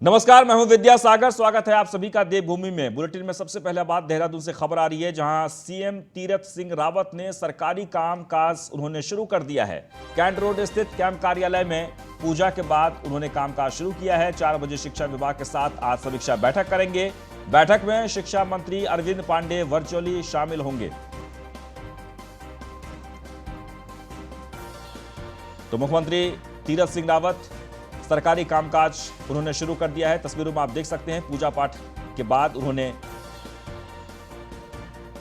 नमस्कार, मैं हूं विद्यासागर। स्वागत है आप सभी का देवभूमि में। बुलेटिन में सबसे पहले बात देहरादून से खबर आ रही है, जहां सीएम तीरथ सिंह रावत ने सरकारी काम काज उन्होंने शुरू कर दिया है। कैंट रोड स्थित कैंप कार्यालय में पूजा के बाद उन्होंने कामकाज शुरू किया है। 4 बजे शिक्षा विभाग के साथ आज समीक्षा बैठक करेंगे। बैठक में शिक्षा मंत्री अरविंद पांडे वर्चुअली शामिल होंगे। तो मुख्यमंत्री तीरथ सिंह रावत सरकारी कामकाज उन्होंने शुरू कर दिया है। तस्वीरों में आप देख सकते हैं, पूजा पाठ के बाद उन्होंने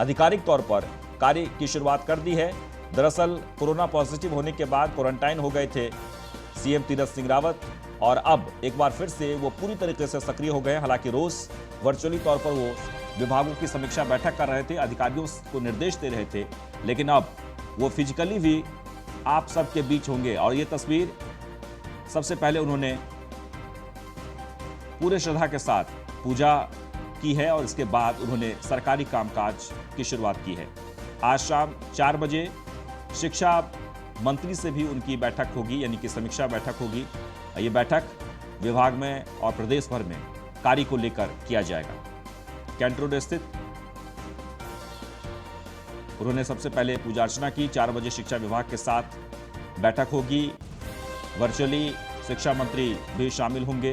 आधिकारिक तौर पर कार्य की शुरुआत कर दी है। दरअसल कोरोना पॉजिटिव होने के बाद क्वारंटाइन हो गए थे सीएम तीरथ सिंह रावत, और अब एक बार फिर से वो पूरी तरीके से सक्रिय हो गए। हालांकि रोज वर्चुअली तौर पर वो विभागों की समीक्षा बैठक कर रहे थे, अधिकारियों को निर्देश दे रहे थे, लेकिन अब वो फिजिकली भी आप सबके बीच होंगे। और ये तस्वीर सबसे पहले उन्होंने पूरे श्रद्धा के साथ पूजा की है और इसके बाद उन्होंने सरकारी कामकाज की शुरुआत की है। आज शाम 4 बजे शिक्षा मंत्री से भी उनकी बैठक होगी, यानी कि समीक्षा बैठक होगी। ये बैठक विभाग में और प्रदेश भर में कार्य को लेकर किया जाएगा। कैंट रोड स्थित उन्होंने सबसे पहले पूजा अर्चना की। 4 बजे शिक्षा विभाग के साथ बैठक होगी। वर्चुअली शिक्षा मंत्री भी शामिल होंगे।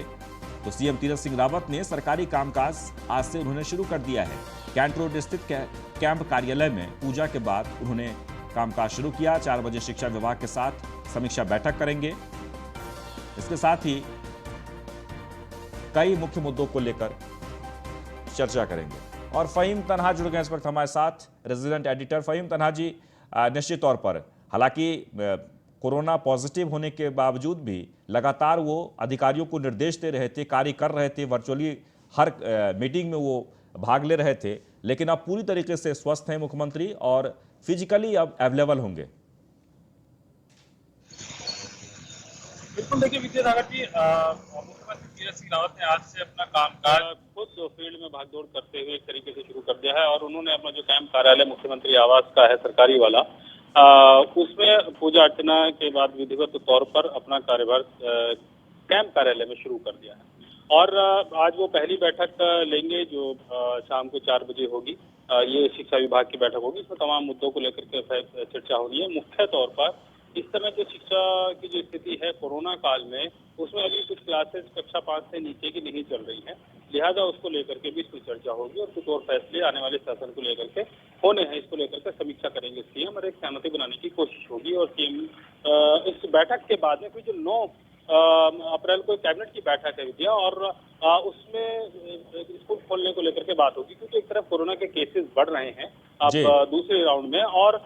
तो सीएम तीरथ सिंह रावत ने सरकारी कामकाज आज से उन्होंने शुरू कर दिया है। कैंट रोड स्थित कैंप कार्यालय में पूजा के बाद उन्होंने कामकाज शुरू किया। 4 बजे शिक्षा विभाग के साथ समीक्षा बैठक करेंगे। इसके साथ ही कई मुख्य मुद्दों को लेकर चर्चा करेंगे। और फहीम तन्हा जुड़ गए इस वक्त हमारे साथ, रेजिडेंट एडिटर। फहीम तन्हा जी, निश्चित तौर पर हालांकि कोरोना पॉजिटिव होने के बावजूद भी लगातार वो अधिकारियों को निर्देश दे रहे थे, कार्य कर रहे थे, वर्चुअली हर मीटिंग में वो भाग ले रहे थे, लेकिन अब पूरी तरीके से स्वस्थ हैं मुख्यमंत्री और फिजिकली अब अवेलेबल होंगे। बिल्कुल, देखिए विद्यासागर जी, मुख्यमंत्री तीरथ सिंह रावत ने आज से अपना कामकाज खुद फील्ड में भागदौड़ करते हुए एक तरीके से शुरू कर दिया है। और उन्होंने अपना जो कैंप कार्यालय मुख्यमंत्री आवास का है सरकारी वाला, उसमें पूजा अर्चना के बाद विधिवत तौर पर अपना कार्यभार कैंप कार्यालय में शुरू कर दिया है। और आज वो पहली बैठक लेंगे जो शाम को 4 बजे होगी। ये शिक्षा विभाग की बैठक होगी। इसमें तमाम मुद्दों को लेकर के चर्चा होनी है। मुख्य तौर पर इस समय जो शिक्षा की जो स्थिति है कोरोना काल में, उसमें अभी कुछ क्लासेस कक्षा 5 से नीचे की नहीं चल रही है, लिहाजा उसको लेकर के भी इसमें चर्चा होगी और कुछ और फैसले आने वाले शासन को लेकर के होने हैं। इसको लेकर के समीक्षा करेंगे सीएम और एक सहमति बनाने की कोशिश होगी। और सीएम इस बैठक के बाद में फिर जो 9 अप्रैल को कैबिनेट की बैठक है विद्या, और उसमें स्कूल खोलने को लेकर के बात होगी, क्योंकि एक तरफ कोरोना के केसेस बढ़ रहे हैं अब दूसरे राउंड में, और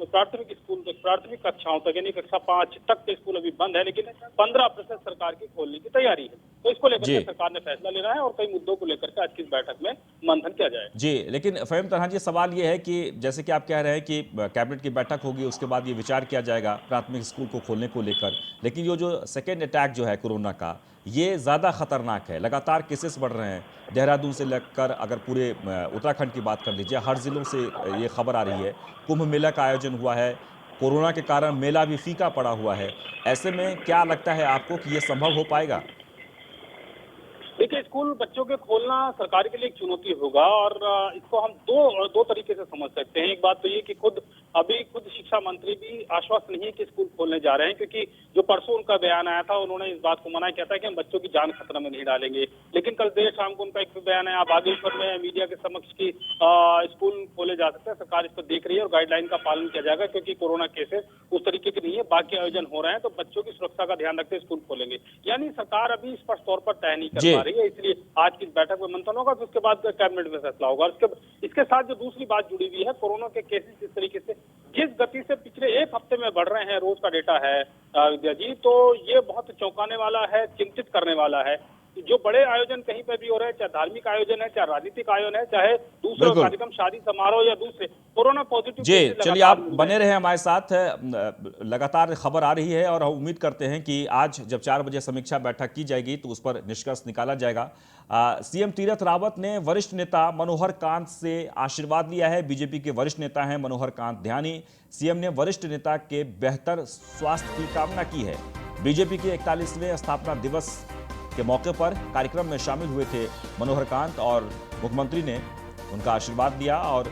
प्राथमिक कक्षाओं तक यानी कक्षा 5 तक के स्कूल अभी बंद है, लेकिन 15% सरकार की खोलने की तैयारी है। तो इसको लेकर के सरकार ने फैसला लेना है और कई मुद्दों को लेकर के आज की इस बैठक में मंथन किया जाएगा। जी, लेकिन फहीम तन्हा जी, सवाल ये है कि जैसे कि आप कह रहे हैं कि कैबिनेट की बैठक होगी, उसके बाद ये विचार किया जाएगा प्राथमिक स्कूल को खोलने को लेकर, लेकिन ये जो सेकेंड अटैक जो है कोरोना का, ये ज़्यादा खतरनाक है। लगातार केसेस बढ़ रहे हैं। देहरादून से लेकर अगर पूरे उत्तराखंड की बात कर लीजिए, हर जिलों से ये खबर आ रही है। कुंभ मेला का आयोजन हुआ है, कोरोना के कारण मेला भी फीका पड़ा हुआ है। ऐसे में क्या लगता है आपको कि ये संभव हो पाएगा? देखिए, स्कूल बच्चों के खोलना सरकार के लिए एक चुनौती होगा, और इसको हम दो तरीके से समझ सकते हैं। एक बात तो ये कि खुद शिक्षा मंत्री भी आश्वस्त नहीं है कि स्कूल खोलने जा रहे हैं, क्योंकि जो परसों उनका बयान आया था, उन्होंने इस बात को मना किया था कि हम बच्चों की जान खतरा में नहीं डालेंगे। लेकिन कल देर शाम को उनका एक बयान आया बागेश्वर में मीडिया के समक्ष की स्कूल खोले जा सकते हैं, सरकार इसको देख रही है और गाइडलाइन का पालन किया जाएगा, क्योंकि कोरोना केसेस उस तरीके के नहीं है, बाकी आयोजन हो रहे हैं, तो बच्चों की सुरक्षा का ध्यान रखते स्कूल खोलेंगे। यानी सरकार अभी स्पष्ट तौर पर तय नहीं कर पा रही है, इसलिए आज की बैठक में मंथन होगा, उसके बाद कैबिनेट में फैसला होगा। इसके साथ जो दूसरी बात जुड़ी हुई है, कोरोना के केसेस जिस तरीके से जिस गति से पिछले एक हफ्ते में बढ़ रहे हैं, रोज का डेटा है विद्या जी, तो ये बहुत चौंकाने वाला है, चिंतित करने वाला है। जो बड़े आयोजन कहीं पर भी हो रहे हैं, चाहे धार्मिक आयोजन है, चाहे राजनीतिक आयोजन है, चाहे दूसरे कार्यक्रम, शादी समारोह या दूसरे, कोरोना पॉजिटिव। जी, चलिए आप बने रहे हमारे साथ। लगातार खबर आ रही है और हम उम्मीद करते हैं कि आज जब 4 बजे समीक्षा बैठक की जाएगी तो उस पर निष्कर्ष निकाला जाएगा। सीएम तीरथ रावत ने वरिष्ठ नेता मनोहर कांत से आशीर्वाद लिया है। बीजेपी के वरिष्ठ नेता हैं मनोहर कांत ध्यानी। सीएम ने वरिष्ठ नेता के बेहतर स्वास्थ्य की कामना की है। बीजेपी के 41वें स्थापना दिवस के मौके पर कार्यक्रम में शामिल हुए थे मनोहर कांत और मुख्यमंत्री ने उनका आशीर्वाद दिया और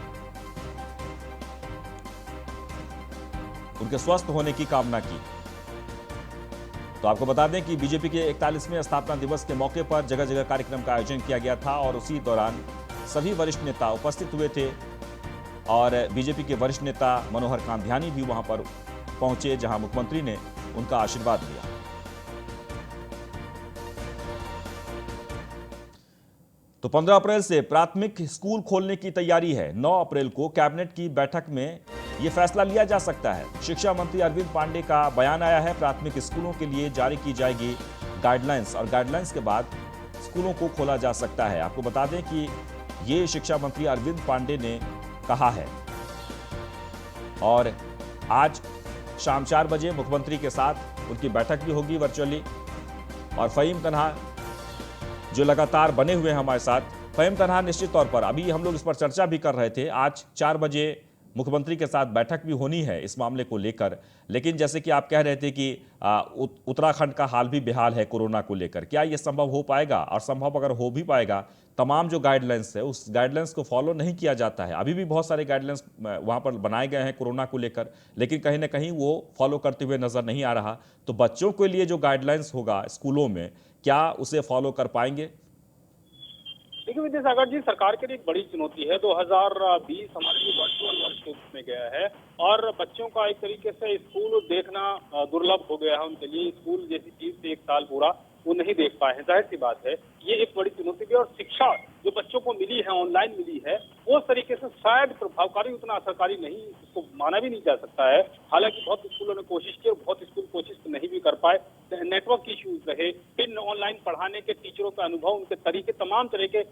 उनके स्वस्थ होने की कामना की। तो आपको बता दें कि बीजेपी के 41वें स्थापना दिवस के मौके पर जगह जगह कार्यक्रम का आयोजन किया गया था और उसी दौरान सभी वरिष्ठ नेता उपस्थित हुए थे और बीजेपी के वरिष्ठ नेता मनोहर कांत भी वहां पर पहुंचे, जहां मुख्यमंत्री ने उनका आशीर्वाद लिया। तो 15 अप्रैल से प्राथमिक स्कूल खोलने की तैयारी है। 9 अप्रैल को कैबिनेट की बैठक में यह फैसला लिया जा सकता है। शिक्षा मंत्री अरविंद पांडे का बयान आया है, प्राथमिक स्कूलों के लिए जारी की जाएगी गाइडलाइंस और गाइडलाइंस के बाद स्कूलों को खोला जा सकता है। आपको बता दें कि ये शिक्षा मंत्री अरविंद पांडे ने कहा है और आज शाम 4 बजे मुख्यमंत्री के साथ उनकी बैठक भी होगी वर्चुअली। और फहीम तन्हा जो लगातार बने हुए हैं हमारे साथ, फहीम तन्हा निश्चित तौर पर अभी हम लोग इस पर चर्चा भी कर रहे थे, आज 4 बजे मुख्यमंत्री के साथ बैठक भी होनी है इस मामले को लेकर। लेकिन जैसे कि आप कह रहे थे कि उत्तराखंड का हाल भी बेहाल है कोरोना को लेकर, क्या ये संभव हो पाएगा? और संभव अगर हो भी पाएगा, तमाम जो गाइडलाइंस है उस गाइडलाइंस को फॉलो नहीं किया जाता है। अभी भी बहुत सारे गाइडलाइंस वहाँ पर बनाए गए हैं कोरोना को लेकर, लेकिन कहीं ना कहीं वो फॉलो करते हुए नजर नहीं आ रहा। तो बच्चों के लिए जो गाइडलाइंस होगा स्कूलों में, क्या उसे फॉलो कर पाएंगे? देखिए विद्यासागर जी, सरकार के लिए एक बड़ी चुनौती है। 2020 हमारे लिए वर्चुअल वर्ष के रूप में गया है और बच्चों का एक तरीके से स्कूल देखना दुर्लभ हो गया है उनके लिए। स्कूल जैसी चीज से एक साल पूरा वो नहीं देख पाए हैं, जाहिर सी बात है ये एक बड़ी चुनौती भी। और शिक्षा जो बच्चों को मिली है, ऑनलाइन मिली है, वो उस तरीके से शायद प्रभावकारी, उतना असरकारी नहीं, उसको माना भी नहीं जा सकता है। हालांकि बहुत स्कूलों ने कोशिश की और बहुत स्कूल कोशिश नहीं भी कर पाए। नेटवर्क इश्यूज रहे, फिर ऑनलाइन पढ़ाने के टीचरों का अनुभव, उनके तरीके, तमाम तरह के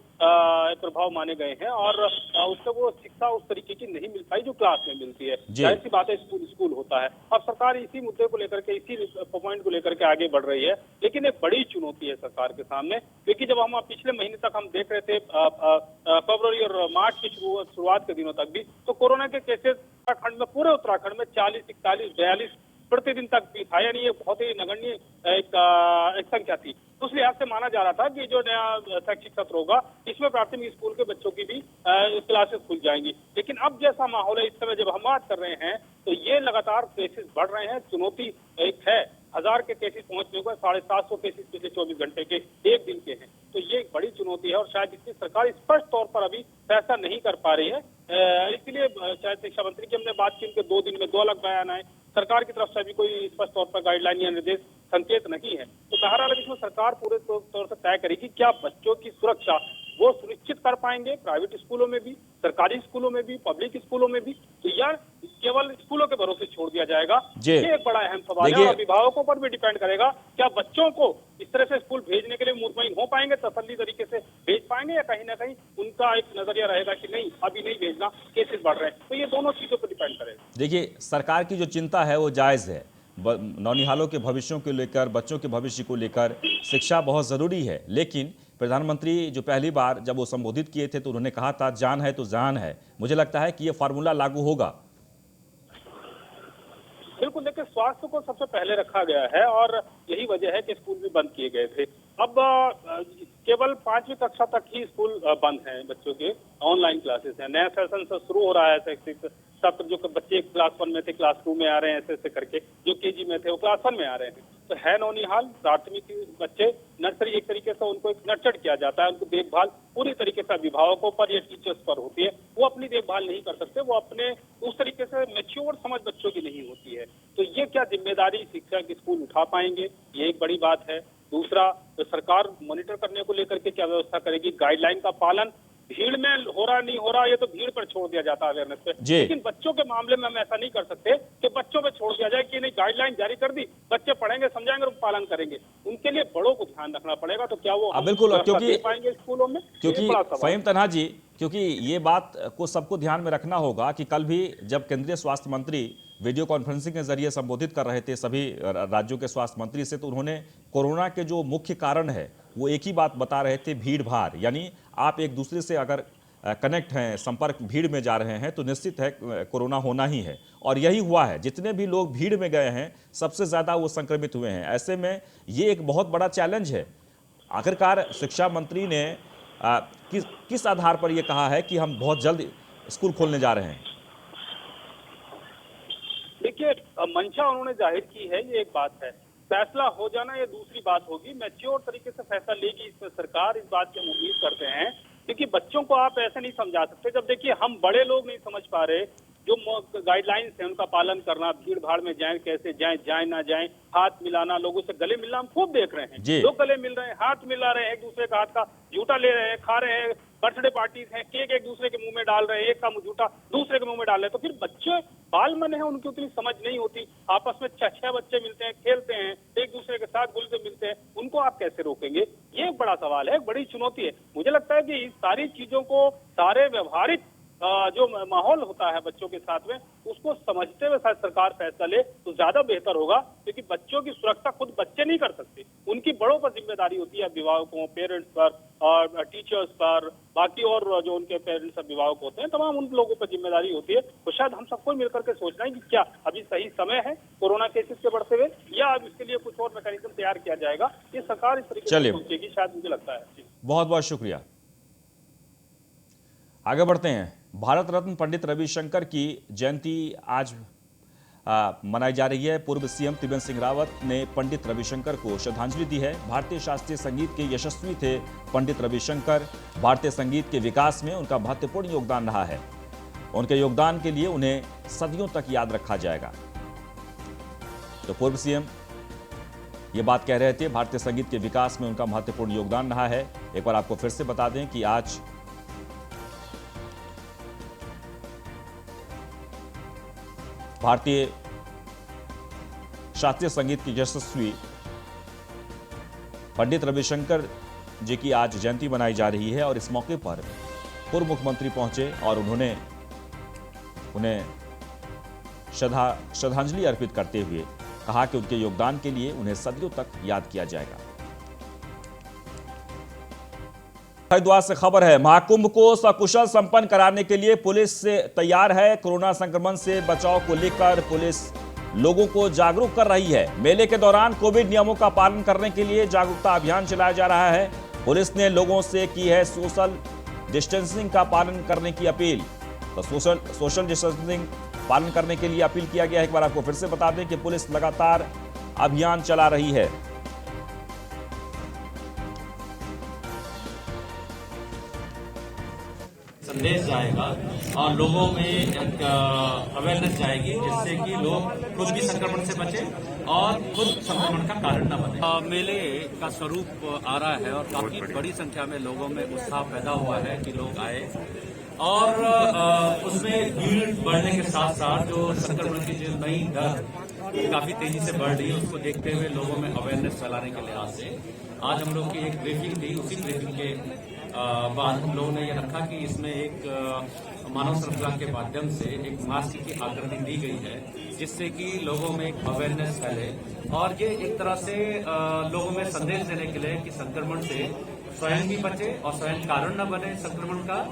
प्रभाव माने गए हैं और उससे वो शिक्षा उस तरीके की नहीं मिल पाई जो क्लास में मिलती है। जाहिर सी बात है स्कूल स्कूल होता है। अब सरकार इसी मुद्दे को लेकर के, इसी पॉइंट को लेकर के आगे बढ़ रही है। लेकिन एक बड़ी चुनौती है सरकार के सामने, क्योंकि जब हम पिछले महीने तक हम देख रहे थे, फरवरी और मार्च की शुरुआत के दिनों तक भी, तो कोरोना के केसेस उत्तराखंड में, पूरे उत्तराखंड में 40, 41, 42 प्रतिदिन तक भी था। यानी ये बहुत ही नगण्य एक संख्या थी। तो उस लिहाज से माना जा रहा था कि जो नया शैक्षिक सत्र होगा इसमें प्राथमिक स्कूल के बच्चों की भी क्लासेस खुल जाएंगी। लेकिन अब जैसा माहौल है इस समय जब हम बात कर रहे हैं, तो ये लगातार केसेस बढ़ रहे हैं। चुनौती एक है, 1000 के केसेस पहुंचने को, 750 केसेस पिछले 24 घंटे के, एक दिन के हैं। तो ये एक बड़ी चुनौती है और शायद इसकी सरकार स्पष्ट तौर पर अभी फैसला नहीं कर पा रही है। इसलिए शायद शिक्षा मंत्री की हमने बात की, उनके 2 दिन में 2 अलग बयान आए। सरकार की तरफ से अभी कोई स्पष्ट तौर पर गाइडलाइन या निर्देश संकेत नहीं है। तो बहरहाल इसमें सरकार पूरे तौर से तय करेगी क्या बच्चों की सुरक्षा वो सुनिश्चित कर पाएंगे, प्राइवेट स्कूलों में भी, सरकारी स्कूलों में भी, पब्लिक स्कूलों में भी, तो या केवल स्कूलों के भरोसे छोड़ दिया जाएगा? ये एक बड़ा अहम सवाल है और अभिभावकों पर भी डिपेंड करेगा, क्या बच्चों को इस तरह से स्कूल भेजने के लिए मुतमईन हो पाएंगे, तसल्ली तरीके से भेज पाएंगे, या कहीं ना कहीं उनका एक नजरिया रहेगा कि नहीं अभी नहीं भेजना, केसेस बढ़ रहे हैं। तो ये दोनों चीजों पर डिपेंड करेगा। देखिए, सरकार की जो चिंता है वो जायज है। नौनिहालों के भविष्यों को लेकर, बच्चों के भविष्य को लेकर शिक्षा बहुत जरूरी है। लेकिन प्रधानमंत्री जो पहली बार जब वो संबोधित किए थे तो उन्होंने कहा था जान है तो जान है। मुझे लगता है कि ये फार्मूला लागू होगा। बिल्कुल, देखिए स्वास्थ्य को सबसे पहले रखा गया है और यही वजह है कि स्कूल भी बंद किए गए थे। अब केवल 5वीं कक्षा तक ही स्कूल बंद हैं, बच्चों के ऑनलाइन क्लासेस हैं। नया सेशन से शुरू हो रहा है शैक्षिक सत्र। जो बच्चे क्लास 1 में थे क्लास 2 में आ रहे हैं, ऐसे करके जो केजी में थे वो क्लास 1 में आ रहे हैं। तो है नौनिहाल प्राथमिक बच्चे, नर्सरी एक तरीके से उनको एक नर्चर किया जाता है। उनको देखभाल पूरी तरीके से अभिभावकों पर या टीचर्स पर होती है। वो अपनी देखभाल नहीं कर सकते, वो अपने उस तरीके से मैच्योर समझ बच्चों की नहीं होती है। तो ये क्या जिम्मेदारी शिक्षक स्कूल उठा पाएंगे, ये एक बड़ी बात है। दूसरा, तो सरकार मॉनिटर करने को लेकर के क्या व्यवस्था करेगी, गाइडलाइन का पालन भीड़ में हो रहा नहीं हो रहा, ये तो भीड़ पर छोड़ दिया जाता है अवेयरनेस पे। लेकिन बच्चों के मामले में हम ऐसा नहीं कर सकते कि बच्चों पे छोड़ दिया जाए कि नहीं गाइडलाइन जारी कर दी, बच्चे पढ़ेंगे, समझाएंगे और पालन करेंगे। उनके लिए बड़ों को ध्यान रखना पड़ेगा। तो क्या वो बिल्कुल, क्योंकि पाएंगे स्कूलों में? क्योंकि फहीम तन्हा जी, क्योंकि ये बात को सबको ध्यान में रखना होगा कि कल भी जब केंद्रीय स्वास्थ्य मंत्री वीडियो कॉन्फ्रेंसिंग के जरिए संबोधित कर रहे थे सभी राज्यों के स्वास्थ्य मंत्री से, तो उन्होंने कोरोना के जो मुख्य कारण है वो एक ही बात बता रहे थे, भीड़ भाड़। यानी आप एक दूसरे से अगर कनेक्ट हैं, संपर्क भीड़ में जा रहे हैं तो निश्चित है कोरोना होना ही है। और यही हुआ है, जितने भी लोग भीड़ में गए हैं सबसे ज़्यादा वो संक्रमित हुए हैं। ऐसे में ये एक बहुत बड़ा चैलेंज है। आखिरकार शिक्षा मंत्री ने किस आधार पर यह कहा है कि हम बहुत जल्द स्कूल खोलने जा रहे हैं? देखिए, मंशा उन्होंने जाहिर की है, ये एक बात है। फैसला हो जाना ये दूसरी बात होगी। मैच्योर तरीके से फैसला लेगी इसमें सरकार, इस बात की हम उम्मीद करते हैं। क्योंकि बच्चों को आप ऐसे नहीं समझा सकते। जब देखिए हम बड़े लोग नहीं समझ पा रहे, जो गाइडलाइंस है उनका पालन करना, भीड़ भाड़ में जाएं कैसे जाएं, जाएं ना जाएं, हाथ मिलाना, लोगों से गले मिलना हम खूब देख रहे हैं। लोग गले मिल रहे हैं, हाथ मिला रहे हैं, एक दूसरे का हाथ का जूठा ले रहे हैं, खा रहे हैं। बर्थडे पार्टीज हैं, केक एक दूसरे के मुंह में डाल रहे हैं, एक का जूठा दूसरे के मुंह में डाल रहे हैं। तो फिर बच्चे बाल मन है, उनकी उतनी समझ नहीं होती। आपस में 6-6 बच्चे मिलते हैं, खेलते हैं, एक दूसरे के साथ घुल के मिलते हैं, उनको आप कैसे रोकेंगे? ये एक बड़ा सवाल है, एक बड़ी चुनौती है। मुझे लगता है कि इस सारी चीजों को, सारे व्यवहारिक जो माहौल होता है बच्चों के साथ में, उसको समझते हुए शायद सरकार फैसला ले तो ज्यादा बेहतर होगा। क्योंकि बच्चों की सुरक्षा खुद बच्चे नहीं कर सकते, उनकी बड़ों पर जिम्मेदारी होती है, अभिभावकों, पेरेंट्स पर और टीचर्स पर, बाकी और जो उनके पेरेंट्स अभिभावक होते हैं, तमाम उन लोगों पर जिम्मेदारी होती है। तो शायद हम सबको मिलकर के सोचना है कि क्या अभी सही समय है कोरोना केसेस के बढ़ते हुए, या अब इसके लिए कुछ और मैकेनिज्म तैयार किया जाएगा। ये सरकार इस तरीके से सोचेगी, शायद मुझे लगता है। बहुत बहुत शुक्रिया। आगे बढ़ते हैं। भारत रत्न पंडित रविशंकर की जयंती आज मनाई जा रही है। पूर्व सीएम त्रिवेंद्र सिंह रावत ने पंडित रविशंकर को श्रद्धांजलि दी है। भारतीय शास्त्रीय संगीत के यशस्वी थे पंडित रविशंकर। भारतीय संगीत के विकास में उनका महत्वपूर्ण योगदान रहा है। उनके योगदान के लिए उन्हें सदियों तक याद रखा जाएगा। तो पूर्व सीएम ये बात कह रहे थे, भारतीय संगीत के विकास में उनका महत्वपूर्ण योगदान रहा है। एक बार आपको फिर से बता दें कि आज भारतीय शास्त्रीय संगीत की यशस्वी पंडित रविशंकर जी की आज जयंती मनाई जा रही है और इस मौके पर पूर्व मुख्यमंत्री पहुंचे और उन्होंने उन्हें श्रद्धांजलि अर्पित करते हुए कहा कि उनके योगदान के लिए उन्हें सदियों तक याद किया जाएगा। हरिद्वार से खबर है, महाकुंभ को सकुशल संपन्न कराने के लिए पुलिस से तैयार है। कोरोना संक्रमण से बचाव को लेकर पुलिस लोगों को जागरूक कर रही है। मेले के दौरान कोविड नियमों का पालन करने के लिए जागरूकता अभियान चलाया जा रहा है। पुलिस ने लोगों से की है सोशल डिस्टेंसिंग का पालन करने की अपील। तो सोशल डिस्टेंसिंग पालन करने के लिए अपील किया गया है। एक बार आपको फिर से बता दें कि पुलिस लगातार अभियान चला रही है। संदेश जाएगा और लोगों में एक अवेयरनेस जाएगी, जिससे कि लोग खुद भी संक्रमण से बचें और खुद संक्रमण का कारण न बने। मेले का स्वरूप आ रहा है और काफी बड़ी संख्या में लोगों में उत्साह पैदा हुआ है कि लोग आए और उसमें भीड़ बढ़ने के साथ साथ जो संक्रमण की जो नई दर काफी तेजी से बढ़ रही है, उसको देखते हुए लोगों में अवेयरनेस फैलाने के लिहाज से आज हम लोग की एक ब्रीफिंग थी। उसी ब्रीफिंग के बाद हम लोगों ने ये रखा कि इसमें एक मानव श्रृंखला के माध्यम से एक मास्क की आकृति दी गई है, जिससे कि लोगों में एक अवेयरनेस फैले और ये एक तरह से लोगों में संदेश देने के लिए कि संक्रमण से स्वयं भी बचे और स्वयं कारण न बने संक्रमण का।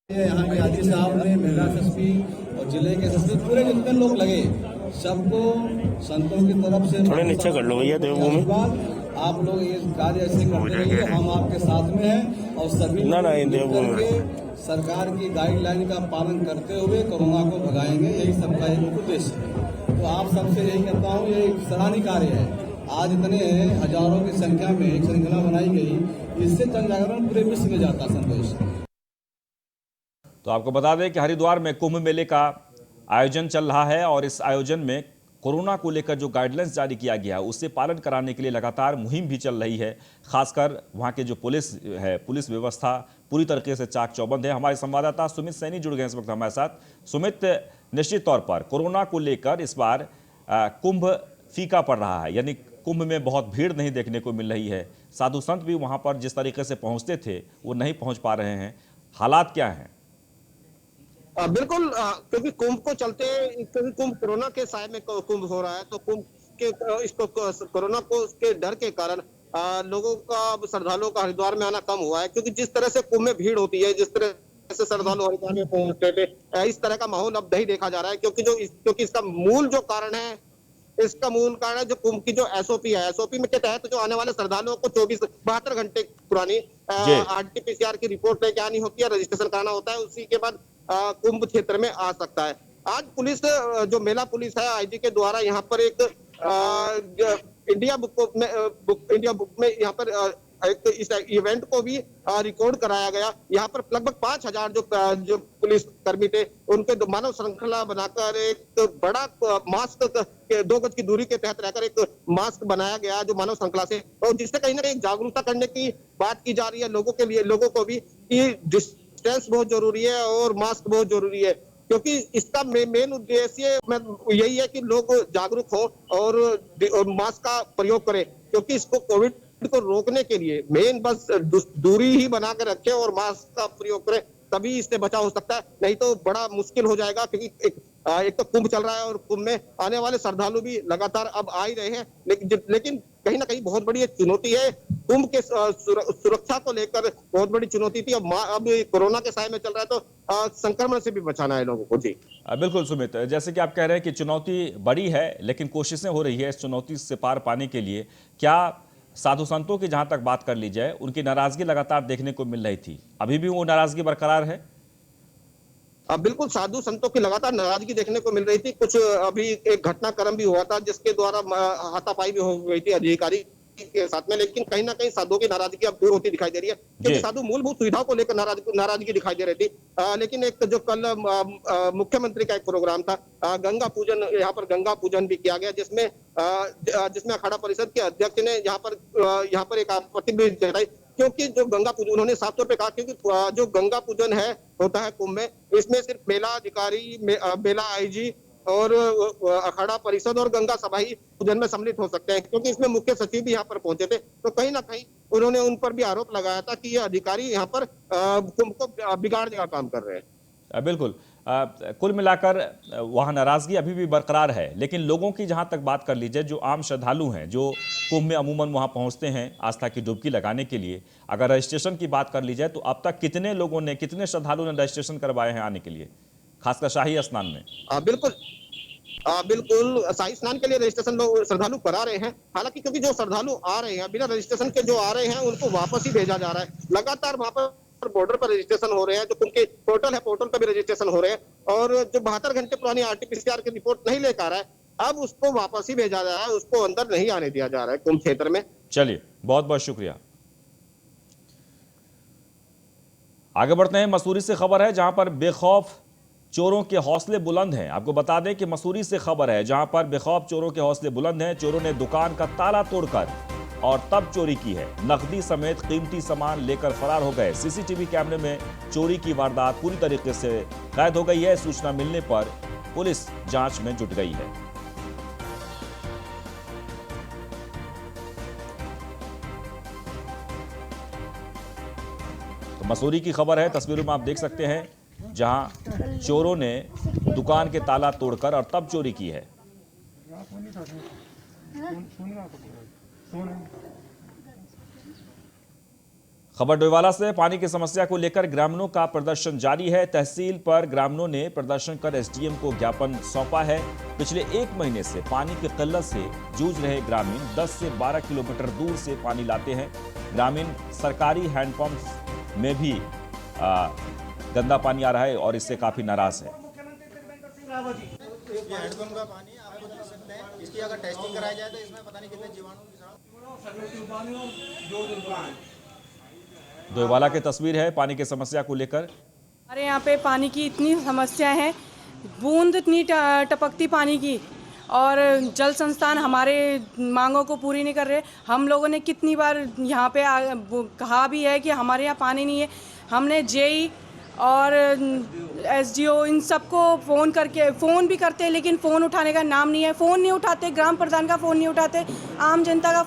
यहाँ के आदि साहब ने, महिला एसएसपी और जिले के एसएसपी पूरे जितने लोग लगे, सबको संतों की तरफ से थोड़े नीचे कर लो भैया देवभूमि। आप लोग ये कार्य ऐसे करते रहिए, हम आपके साथ में हैं और सभी सरकार की गाइडलाइन का पालन करते हुए कोरोना को भगाएंगे। यही सबका एक उद्देश्य है। तो आप सबसे यही कहता हूँ, ये एक सराहनीय कार्य है। आज इतने हजारों की संख्या में एक श्रृंखला बनाई गई, इससे जन जागरण पूरे विश्व में जाता संदेश। तो आपको बता दें कि हरिद्वार में कुंभ मेले का आयोजन चल रहा है और इस आयोजन में कोरोना को लेकर जो गाइडलाइंस जारी किया गया उससे पालन कराने के लिए लगातार मुहिम भी चल रही है। खासकर वहां के जो पुलिस है, पुलिस व्यवस्था पूरी तरीके से चाक चौबंद है। हमारे संवाददाता सुमित सैनी जुड़ गए इस वक्त हमारे साथ। सुमित, निश्चित तौर पर कोरोना को लेकर इस बार कुंभ फीका पड़ रहा है, यानी कुंभ में बहुत भीड़ नहीं देखने को मिल रही है। साधु संत भी वहां पर जिस तरीके से पहुंचते थे वो नहीं पहुंच पा रहे हैं। हालात क्या हैं? बिल्कुल, क्योंकि कुंभ को चलते, क्योंकि कुंभ कोरोना के साय में कुंभ हो रहा है, तो कुंभ के इसको कोरोना को के डर के कारण लोगों का, श्रद्धालुओं का हरिद्वार में आना कम हुआ है। क्योंकि जिस तरह से कुंभ में भीड़ होती है, जिस तरह से श्रद्धालु हरिद्वार में पहुंचते थे, इस तरह का माहौल अब नहीं देखा जा रहा है। क्योंकि इसका मूल जो कारण है इसका मूल कारण है जो कुंभ की जो एसओपी है, एसओपी में के तहत जो आने वाले श्रद्धालुओं को 72 घंटे पुरानी जी आरटीपीसीआर की रिपोर्ट लेके आनी होती है, रजिस्ट्रेशन कराना होता है, उसी के बाद कुंभ क्षेत्र में आ सकता है। आज पुलिस जो मेला पुलिस है आईजी के द्वारा यहाँ पर एक इंडिया बुक में यहाँ पर एक इस इवेंट को भी रिकॉर्ड कराया गया। यहाँ पर लगभग 5000 जो पुलिस कर्मी थे उनके मानव श्रृंखला बनाकर एक बड़ा मास्क के 2 गज की दूरी के तहत रहकर एक मास्क बनाया गया जो मानव श्रृंखला से, और जिससे कहीं ना कहीं जागरूकता करने की बात की जा रही है लोगों के लिए, लोगों को भी कि डिस्टेंस बहुत जरूरी है और मास्क बहुत जरूरी है, क्योंकि इसका मेन उद्देश्य यही है कि लोग जागरूक हो और मास्क का प्रयोग करें, क्योंकि इसको कोविड को रोकने के लिए मेन बस दूरी ही बना कर रखें और मास्क का प्रयोग करें, तभी इससे बचाव हो सकता है, नहीं तो बड़ा मुश्किल हो जाएगा। क्योंकि एक तो कुंभ चल रहा है और कुंभ में आने वाले श्रद्धालु भी लगातार अब आ ही रहे हैं, लेकिन कहीं ना कहीं बहुत बड़ी एक चुनौती है, कुंभ के सुरक्षा को लेकर बहुत बड़ी चुनौती थी। अब कोरोना के साए में चल रहा है तो संक्रमण से भी बचाना है लोगों को। जी बिल्कुल सुमित, जैसे कि आप कह रहे हैं कि चुनौती बड़ी है लेकिन कोशिशें हो रही है इस चुनौती से पार पाने के लिए। क्या साधु संतों की जहां तक बात कर ली जाए, उनकी नाराजगी लगातार देखने को मिल रही थी, अभी भी वो नाराजगी बरकरार है? बिल्कुल, साधु संतों की लगातार नाराजगी देखने को मिल रही थी। कुछ अभी एक घटनाक्रम भी हुआ था जिसके द्वारा हाथापाई भी हो गई थी अधिकारी के साथ में, लेकिन कहीं ना कहीं साधुओं की नाराजगी अब दूर होती दिखाई दे रही है, क्योंकि साधु मूलभूत सुविधाओं को लेकर नाराजगी दिखाई दे रही थी। लेकिन एक जो कल मुख्यमंत्री का एक प्रोग्राम था, गंगा पूजन, यहाँ पर गंगा पूजन भी किया गया, जिसमें अखाड़ा परिषद के अध्यक्ष ने यहाँ पर एक आपत्ति भी जताई, क्योंकि जो गंगा पूजन उन्होंने साफ तौर पे कहा, क्योंकि जो गंगा पूजन है होता है कुंभ में, इसमें सिर्फ मेला अधिकारी, मेला आईजी और अखाड़ा परिषद और गंगा सभा ही पूजन में सम्मिलित हो सकते हैं, क्योंकि इसमें मुख्य सचिव भी यहाँ पर पहुंचे थे। तो कहीं ना कहीं उन्होंने उन पर भी आरोप लगाया था कि ये अधिकारी यहाँ पर कुंभ को बिगाड़ने का काम कर रहे हैं। बिल्कुल, कुल मिलाकर वहाँ नाराजगी अभी भी बरकरार है, लेकिन लोगों की जहाँ तक बात कर लीजिए, जो आम श्रद्धालु हैं जो कुंभ में अमूमन वहाँ पहुँचते हैं आस्था की डुबकी लगाने के लिए, अगर रजिस्ट्रेशन की बात कर ली जाए तो अब तक कितने श्रद्धालुओं ने रजिस्ट्रेशन करवाए हैं आने के लिए, खासकर शाही स्नान में? बिल्कुल शाही स्नान के लिए रजिस्ट्रेशन लोग श्रद्धालु करा रहे हैं। हालांकि क्योंकि जो श्रद्धालु आ रहे हैं बिना रजिस्ट्रेशन के जो आ रहे हैं उनको वापस ही भेजा जा रहा है। लगातार वहां पर बॉर्डर पर रजिस्ट्रेशन हो रहे हैं, जो उनके पोर्टल है पोर्टल पर भी रजिस्ट्रेशन हो रहे हैं, और जो 72 घंटे पुरानी आरटीपीसीआर की रिपोर्ट नहीं लेकर आ रहा है, अब उसको वापस ही भेजा जा रहा है, उसको अंदर नहीं आने दिया जा रहा है कुंभ क्षेत्र में। चलिए, बहुत बहुत शुक्रिया। आगे बढ़ते हैं। मसूरी से खबर है जहां पर बेखौफ चोरों के हौसले बुलंद हैं। आपको बता दें कि मसूरी से खबर है जहां पर बेखौफ चोरों के हौसले बुलंद हैं। चोरों ने दुकान का ताला तोड़कर और तब चोरी की है। नकदी समेत कीमती सामान लेकर फरार हो गए। सीसीटीवी कैमरे में चोरी की वारदात पूरी तरीके से कैद हो गई है। सूचना मिलने पर पुलिस जांच में जुट गई है। तो मसूरी की खबर है, तस्वीरों में आप देख सकते हैं जहां चोरों ने दुकान के ताला तोड़कर और तब चोरी की है। खबर डोईवाला से। पानी की समस्या को लेकर ग्रामीणों का प्रदर्शन जारी है। तहसील पर ग्रामीणों ने प्रदर्शन कर एसडीएम को ज्ञापन सौंपा है। पिछले 1 महीने से पानी की किल्लत से जूझ रहे ग्रामीण 10 से 12 किलोमीटर दूर से पानी लाते हैं। ग्रामीण सरकारी हैंडपंप में भी गंदा पानी आ रहा है और इससे काफी नाराज है। ये हैंडपंप का पानी आप खुद देख सकते हैं, इसकी अगर टेस्टिंग कराई जाए तो इसमें पता नहीं कितने जीवाणु डोईवाला की तस्वीर है पानी की समस्या को लेकर। हमारे यहाँ पे पानी की इतनी समस्या है, बूंद इतनी टपकती पानी की, और जल संस्थान हमारे मांगों को पूरी नहीं कर रहे। हम लोगों ने कितनी बार यहाँ पे कहा भी है कि हमारे यहाँ पानी नहीं है। हमने जेई और एसडीओ इन सबको फ़ोन भी करते हैं, लेकिन फ़ोन उठाने का नाम नहीं है। फ़ोन नहीं उठाते, ग्राम प्रधान का फ़ोन नहीं उठाते, आम जनता का